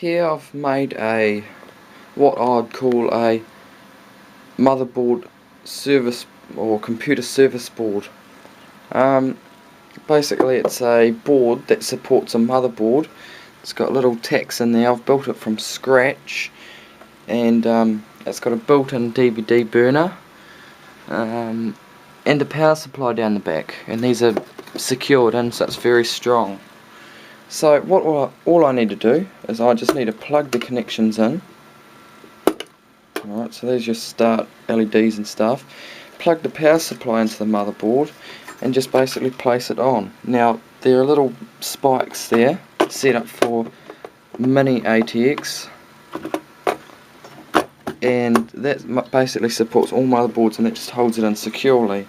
Here I've made what I'd call a motherboard service or computer service board. Basically it's a board that supports a motherboard. It's got little tacks in there. I've built it from scratch, and it's got a built-in DVD burner and a power supply down the back, and these are secured in, so it's very strong. So all I need to do is I just need to plug the connections in. Alright, so there's your start LEDs and stuff. Plug the power supply into the motherboard and just basically place it on. Now there are little spikes there set up for mini ATX, and that basically supports all motherboards, and it just holds it in securely.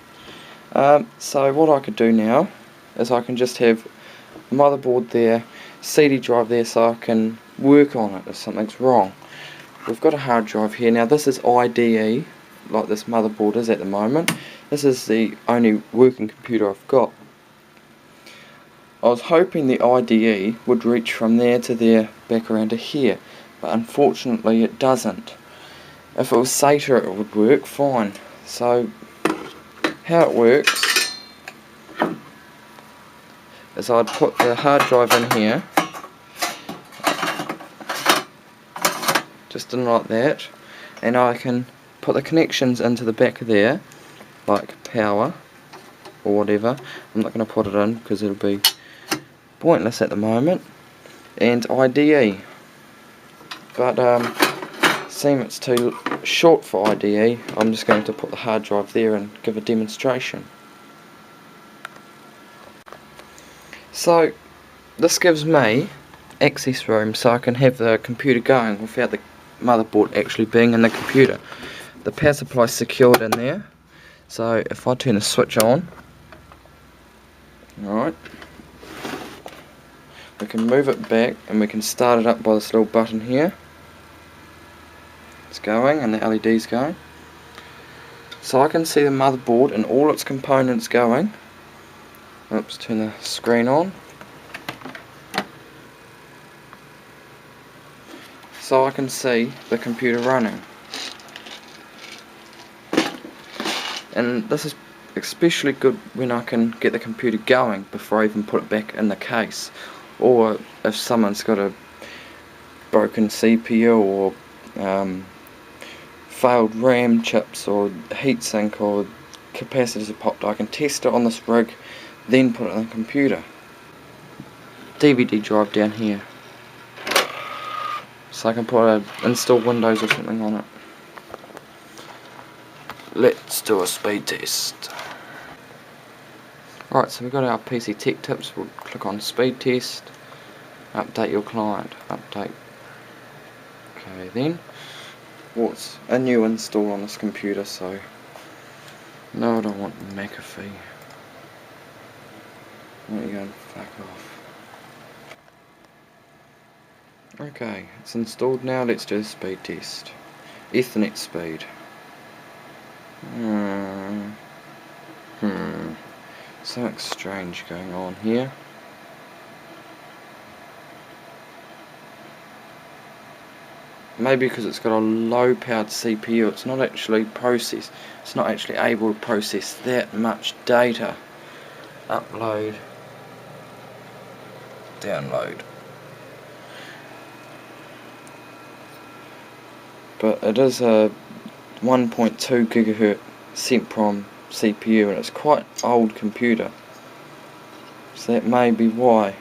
So what I could do now is I can just have a motherboard there, CD drive there, so I can work on it if something's wrong. We've got a hard drive here. Now this is IDE, like this motherboard is at the moment. This is the only working computer I've got. I was hoping the IDE would reach from there to there, back around to here, but unfortunately it doesn't. If it was SATA it would work fine. So how it works is I'd put the hard drive in here, just in like that, and I can put the connections into the back of there, like power or whatever. I'm not going to put it in because it'll be pointless at the moment, and IDE, but seeing it's too short for IDE, I'm just going to put the hard drive there and give a demonstration. So this gives me access room so I can have the computer going without the motherboard actually being in the computer. The power supply is secured in there, so if I turn the switch on, alright, we can move it back and we can start it up by this little button here. It's going and the LED's going. So I can see the motherboard and all its components going. Oops, turn the screen on. So I can see the computer running. And this is especially good when I can get the computer going before I even put it back in the case. Or if someone's got a broken CPU or failed RAM chips or heatsink or capacitors are popped, I can test it on this rig, then put it in the computer. DVD drive down here, so I can install Windows or something on it. Let's do a speed test. Right, so we've got our PCTeckTips. We'll click on speed test, update your client, update. Okay, then what's a new install on this computer? So no, I don't want McAfee. Why don't you go and fuck off? Okay, it's installed now. Let's do the speed test. Ethernet speed. Something strange going on here. Maybe because it's got a low powered CPU, it's not actually able to process that much data. Upload, download. But it is a 1.2 gigahertz Semprom CPU, and it's quite old computer, so that may be why.